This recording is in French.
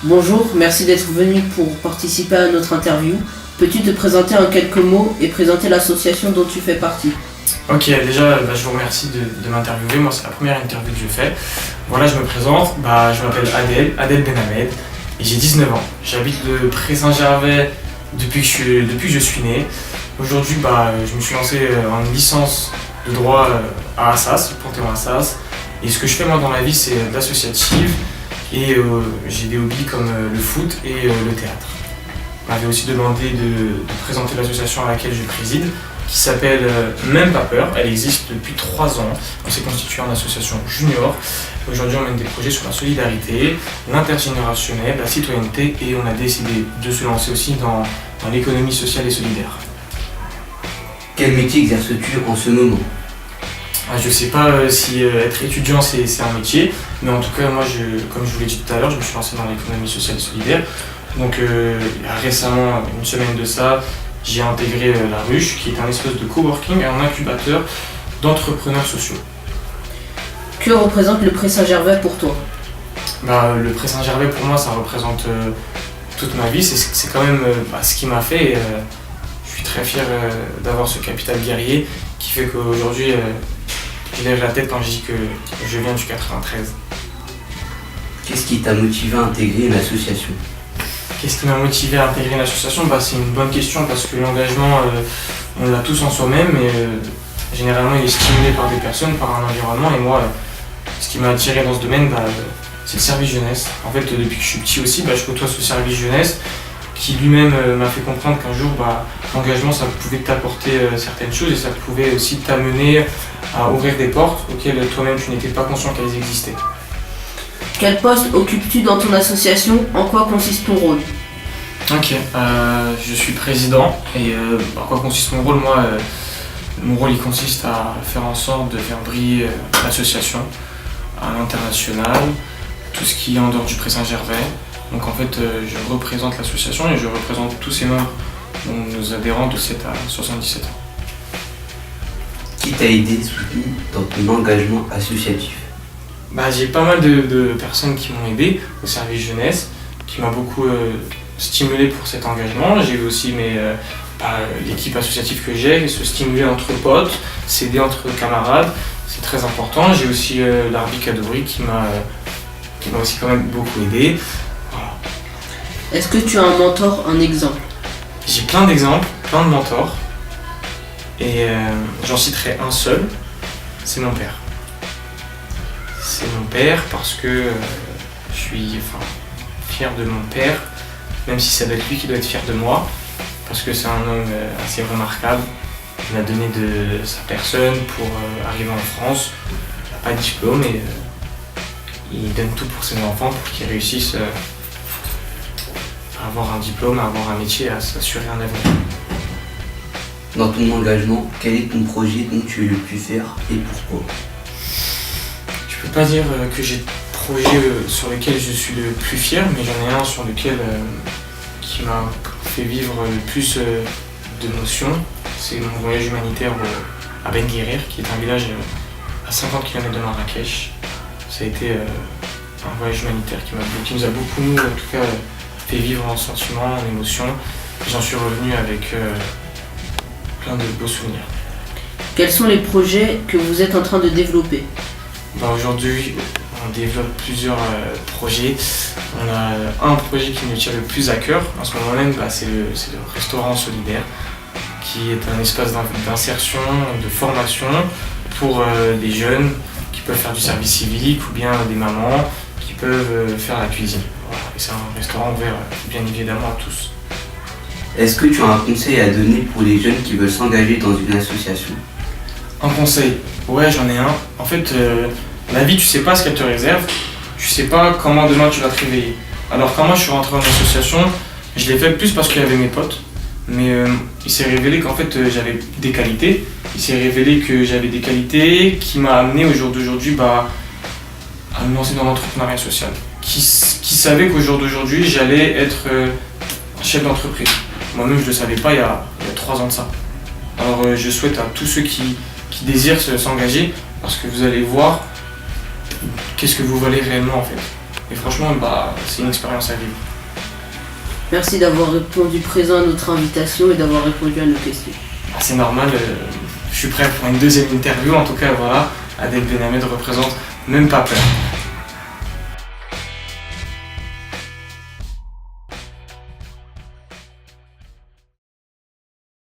Bonjour, merci d'être venu pour participer à notre interview. Peux-tu te présenter en quelques mots et présenter l'association dont tu fais partie? Ok, déjà, je vous remercie de m'interviewer. Moi, c'est la première interview que je fais. Voilà, je me présente. Je m'appelle Adel Benhamed et j'ai 19 ans. J'habite le Pré-Saint-Gervais depuis que je suis né. Aujourd'hui, je me suis lancé en licence de droit à Assas, Panthéon-Assas. Et ce que je fais moi dans la vie, c'est de l'associative. Et j'ai des hobbies comme le foot et le théâtre. On m'avait aussi demandé de présenter l'association à laquelle je préside, qui s'appelle Même Pas Peur. Elle existe depuis 3 ans. On s'est constitué en association junior. Aujourd'hui, on mène des projets sur la solidarité, l'intergénérationnel, la citoyenneté et on a décidé de se lancer aussi dans l'économie sociale et solidaire. Quel métier exerces-tu en ce moment? Je ne sais pas si être étudiant c'est un métier, mais en tout cas, moi, comme je vous l'ai dit tout à l'heure, je me suis lancé dans l'économie sociale et solidaire. Donc récemment, une semaine de ça, j'ai intégré La Ruche, qui est un espèce de coworking et un incubateur d'entrepreneurs sociaux. Que représente le Pré-Saint-Gervais pour toi? Le Pré-Saint-Gervais, pour moi, ça représente toute ma vie. C'est quand même ce qui m'a fait. Je suis très fier d'avoir ce capital guerrier qui fait qu'aujourd'hui, je lève la tête quand je dis que je viens du 93. Qu'est-ce qui t'a motivé à intégrer une association? Qu'est-ce qui m'a motivé à intégrer une association? C'est une bonne question parce que l'engagement, on l'a tous en soi-même, mais généralement il est stimulé par des personnes, par un environnement. Et moi, ce qui m'a attiré dans ce domaine, c'est le service jeunesse. En fait, depuis que je suis petit aussi, je côtoie ce service jeunesse qui lui-même m'a fait comprendre qu'un jour, l'engagement, ça pouvait t'apporter certaines choses et ça pouvait aussi t'amener à ouvrir des portes auxquelles toi-même tu n'étais pas conscient qu'elles existaient. Quel poste occupes-tu dans ton association? En quoi consiste ton rôle? Ok, je suis président et en quoi consiste mon rôle? Moi, mon rôle il consiste à faire en sorte de faire briller l'association à l'international, tout ce qui est en dehors du Pré-Saint-Gervais. Donc en fait, je représente l'association et je représente tous ses membres, nos adhérents de 7 à 77 ans. Qui t'a aidé et soutenu dans ton engagement associatif? J'ai pas mal de personnes qui m'ont aidé au service jeunesse, qui m'a beaucoup stimulé pour cet engagement. J'ai eu aussi l'équipe associative que j'ai, se stimuler entre potes, s'aider entre camarades, c'est très important. J'ai aussi l'Arbi Kadouri qui m'a aussi quand même beaucoup aidé. Voilà. Est-ce que tu as un mentor, un exemple? J'ai plein d'exemples, plein de mentors, et j'en citerai un seul, c'est mon père. C'est mon père parce que je suis fier de mon père, même si ça doit être lui qui doit être fier de moi, parce que c'est un homme assez remarquable. Il m'a donné de sa personne pour arriver en France. Il n'a pas de diplôme et il donne tout pour ses enfants pour qu'ils réussissent à avoir un diplôme, à avoir un métier, à s'assurer un avenir. Dans ton engagement, quel est ton projet dont tu es le plus fier et pourquoi? Je peux pas dire que j'ai de projet sur lequel je suis le plus fier, mais j'en ai un sur lequel qui m'a fait vivre le plus d'émotions. C'est mon voyage humanitaire à Ben Guerir, qui est un village à 50 km de Marrakech. Ça a été un voyage humanitaire qui nous a beaucoup, nous, en tout cas, fait vivre en sentiments, en émotions. J'en suis revenu avec plein de beaux souvenirs. Quels sont les projets que vous êtes en train de développer? Aujourd'hui, on développe plusieurs projets. On a un projet qui nous tient le plus à cœur en ce moment même, c'est le restaurant solidaire, qui est un espace d'insertion, de formation pour des jeunes qui peuvent faire du service civique ou bien des mamans qui peuvent faire la cuisine. Voilà. Et c'est un restaurant ouvert bien évidemment à tous. Est-ce que tu as un conseil à donner pour les jeunes qui veulent s'engager dans une association? Un conseil? Ouais, j'en ai un. En fait, la vie, tu sais pas ce qu'elle te réserve, tu sais pas comment demain tu vas te réveiller. Alors quand moi je suis rentré en association, je l'ai fait plus parce qu'il y avait mes potes, mais il s'est révélé qu'en fait j'avais des qualités. Il s'est révélé que j'avais des qualités qui m'a amené au jour d'aujourd'hui à me lancer dans l'entrepreneuriat social. Qui savait qu'au jour d'aujourd'hui j'allais être chef d'entreprise. Moi-même je ne le savais pas il y a 3 ans de ça. Alors je souhaite à tous ceux qui désirent s'engager, parce que vous allez voir qu'est-ce que vous valez réellement en fait. Et franchement, bah, c'est une expérience à vivre. Merci d'avoir répondu présent à notre invitation et d'avoir répondu à nos questions. Bah, c'est normal, je suis prêt pour une deuxième interview. En tout cas, voilà, Adel Benhamed représente Même pas peur.